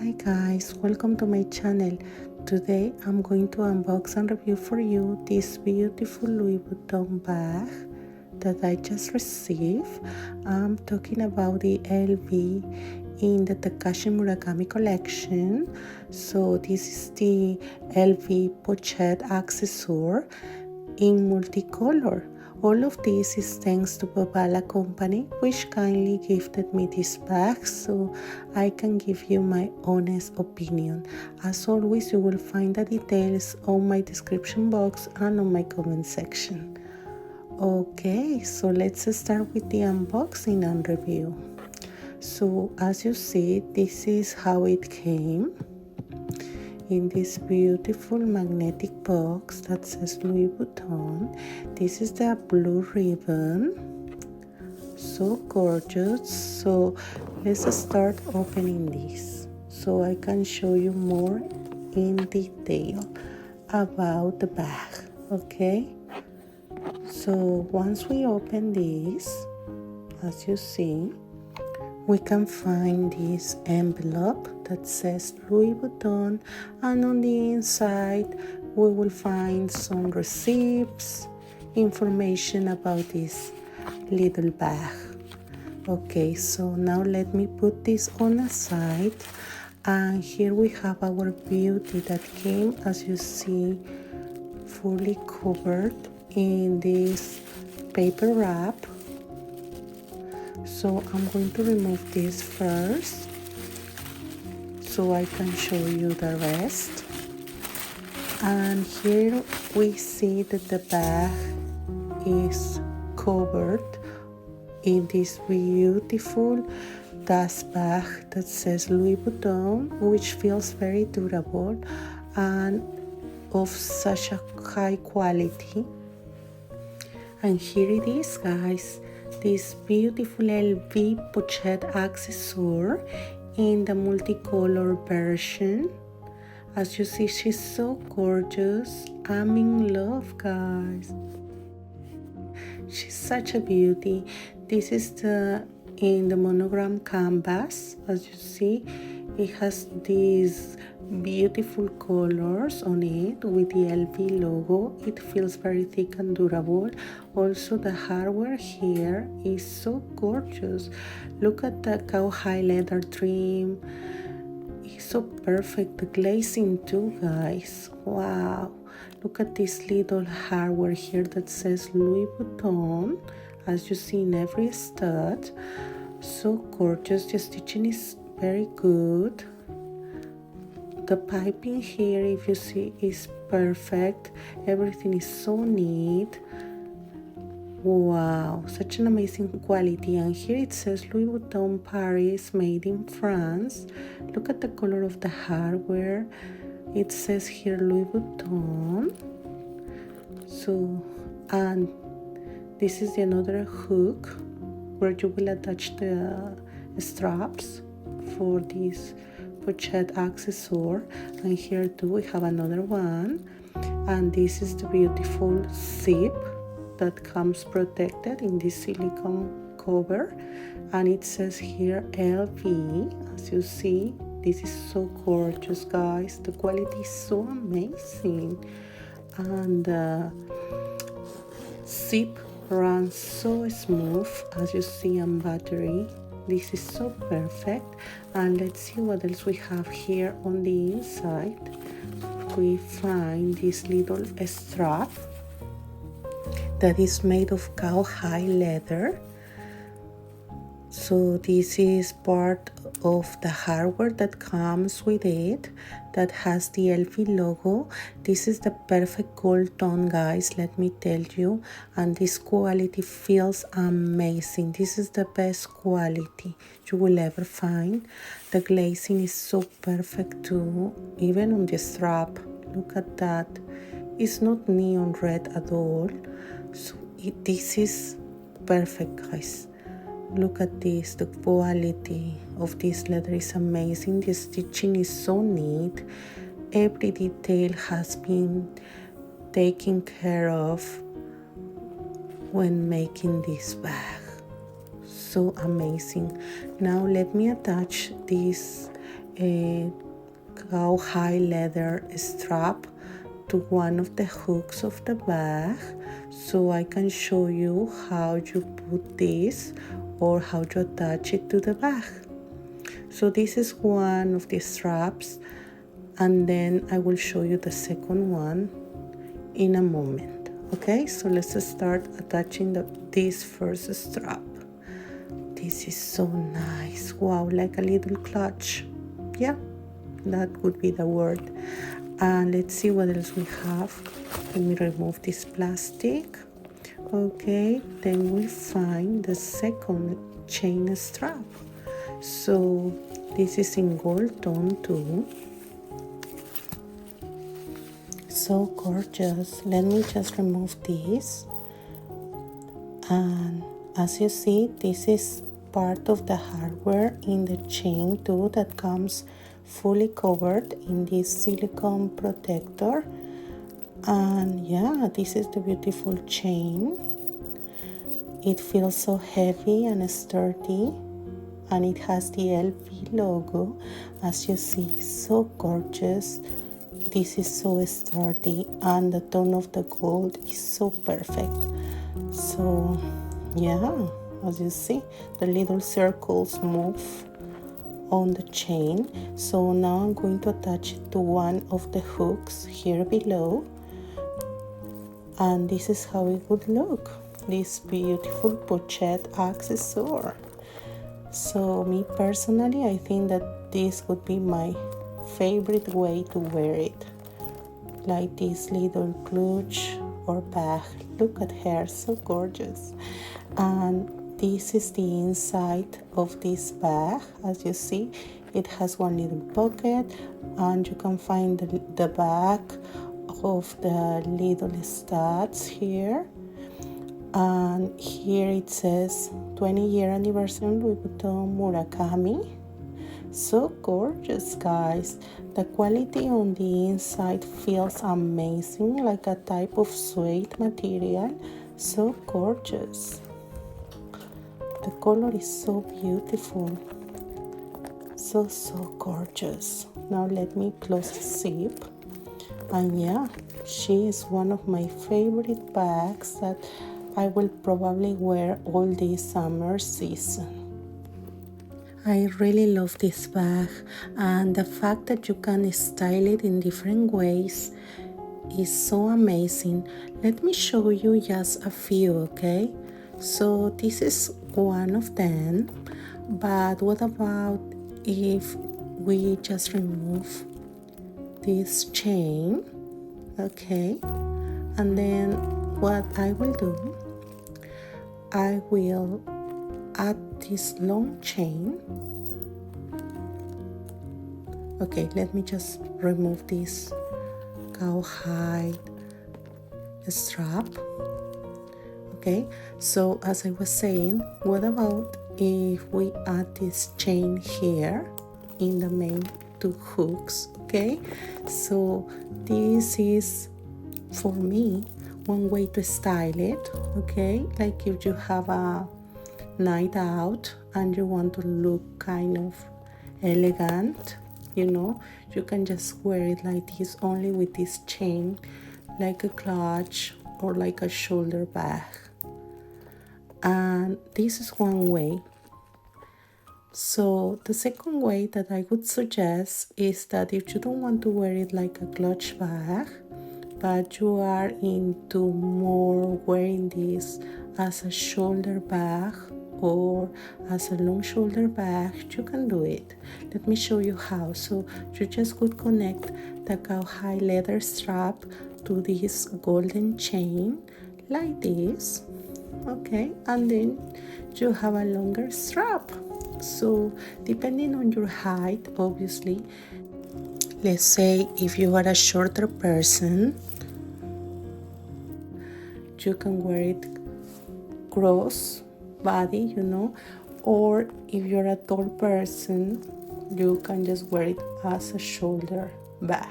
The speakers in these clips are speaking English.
Hi guys, welcome to my channel. Today I'm going to unbox and review for you this beautiful Louis Vuitton bag that I just received. I'm talking about the LV in the Takashi Murakami collection. So this is the LV Pochette Accessoire in multicolor. All of this is thanks to Babala company, which kindly gifted me this bag so I can give you my honest opinion. As always, you will find the details on my description box and on my comment section. Okay, so let's start with the unboxing and review. So as you see, this is how it came in this beautiful magnetic box that says Louis Vuitton. This is the blue ribbon, so gorgeous. So let's start opening this so I can show you more in detail about the bag. Okay, so once we open this, as you see, we can find this envelope that says Louis Vuitton, and on the inside we will find some receipts, information about this little bag. Okay, so now let me put this on the side, and here we have our beauty that came, as you see, fully covered in this paper wrap. So I'm going to remove this first so I can show you the rest. And here we see that the bag is covered in this beautiful dust bag that says Louis Vuitton, which feels very durable and of such a high quality. And here it is, guys, this beautiful LV Pochette accessoire in the multicolor version. As you see, she's so gorgeous. I'm in love, guys. She's such a beauty. This is in the monogram canvas. As you see, it has these beautiful colors on it with the LV logo. It feels very thick and durable. Also, the hardware here is so gorgeous. Look at the cowhide leather trim. It's so perfect. The glazing too, guys. Wow. Look at this little hardware here that says Louis Vuitton, as you see in every stud. So gorgeous. The stitching is very good. The piping here, if you see, is perfect. Everything is so neat. Wow, such an amazing quality. And here it says Louis Vuitton Paris, made in France. Look at the color of the hardware. It says here Louis Vuitton. So, and this is another hook where you will attach the straps for this Pochette accessoire. And here too we have another one, and this is the beautiful zip that comes protected in this silicone cover, and it says here LV. As you see, this is so gorgeous, guys. The quality is so amazing, and the zip runs so smooth, as you see, on battery. This is so perfect. And let's see what else we have here on the inside. We find this little strap that is made of cowhide leather. So this is part of the hardware that comes with it, that has the LV logo. This is the perfect gold tone, guys, let me tell you, and this quality feels amazing. This is the best quality you will ever find. The glazing is so perfect too, even on the strap. Look at that. It's not neon red at all. So this is perfect, guys. Look at this. The quality of this leather is amazing. The stitching is so neat. Every detail has been taken care of when making this bag. So amazing. Now let me attach this a cowhide leather strap to one of the hooks of the bag, so I can show you how you put this or how to attach it to the bag. So this is one of the straps, and then I will show you the second one in a moment. Okay, so let's start attaching this first strap. This is so nice. Wow, like a little clutch. Yeah, that would be the word. And let's see what else we have. Let me remove this plastic. Okay, then we find the second chain strap. So this is in gold tone too. So gorgeous. Let me just remove this. And as you see, this is part of the hardware in the chain too, that comes fully covered in this silicone protector. And yeah, this is the beautiful chain. It feels so heavy and sturdy, and it has the LV logo, as you see. So gorgeous. This is so sturdy, and the tone of the gold is so perfect. So yeah, as you see, the little circles move on the chain. So now I'm going to attach it to one of the hooks here below, and this is how it would look, this beautiful pochette accessoire. So me personally, I think that this would be my favorite way to wear it, like this little clutch or bag. Look at her, so gorgeous. And this is the inside of this bag. As you see, it has one little pocket, and you can find the back of the little studs here. And here it says 20-year anniversary Louis Vuitton Murakami. So gorgeous, guys. The quality on the inside feels amazing, like a type of suede material. So gorgeous. The color is so beautiful. So gorgeous. Now let me close the zip. And yeah, she is one of my favorite bags that I will probably wear all this summer season. I really love this bag, and the fact that you can style it in different ways is so amazing. Let me show you just a few, okay? So this is one of them, but what about if we just remove this chain? Okay, and then what I will do, I will add this long chain. Okay, let me just remove this cowhide strap. Okay, so as I was saying, what about if we add this chain here in the main two hooks? Okay, so this is, for me, one way to style it. Okay, like if you have a night out and you want to look kind of elegant, you know, you can just wear it like this, only with this chain, like a clutch or like a shoulder bag. And this is one way. So the second way that I would suggest is that if you don't want to wear it like a clutch bag, but you are into more wearing this as a shoulder bag or as a long shoulder bag, you can do it. Let me show you how. So you just could connect the cowhide leather strap to this golden chain like this, okay, and then you have a longer strap. So depending on your height, obviously, let's say if you are a shorter person, you can wear it cross body, you know, or if you're a tall person, you can just wear it as a shoulder bag.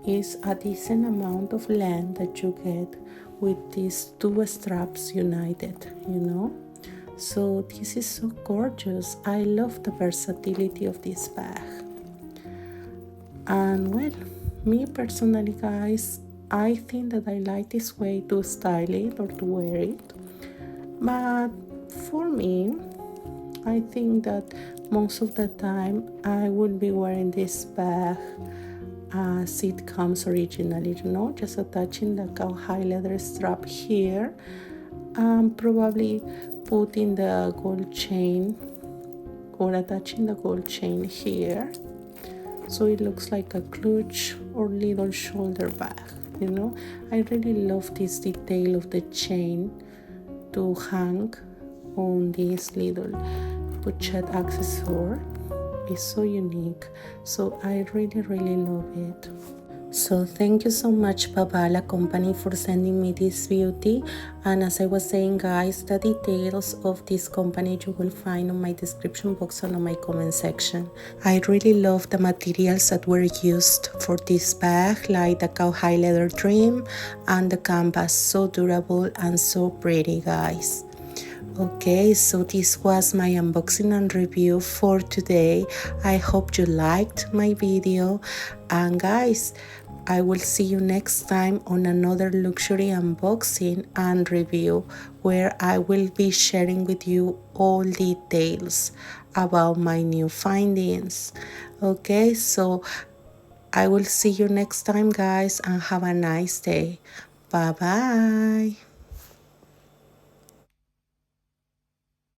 It's a decent amount of length that you get with these two straps united, you know. So this is so gorgeous. I love the versatility of this bag. And well, me personally, guys, I think that I like this way to style it or to wear it. But for me, I think that most of the time I would be wearing this bag as it comes originally, just attaching the cowhide leather strap here and probably putting the gold chain or attaching the gold chain here, so it looks like a clutch or little shoulder bag. I really love this detail of the chain to hang on this little pochette accessoire. It's so unique, so I really love it. So thank you so much, Babala company, for sending me this beauty. And as I was saying, guys, the details of this company you will find on my description box and on my comment section. I really love the materials that were used for this bag, like the cowhide leather trim and the canvas. So durable and so pretty, guys. Okay, so this was my unboxing and review for today. I hope you liked my video, and guys, I will see you next time on another luxury unboxing and review, where I will be sharing with you all details about my new findings. Okay, so I will see you next time, guys, and have a nice day. Bye bye.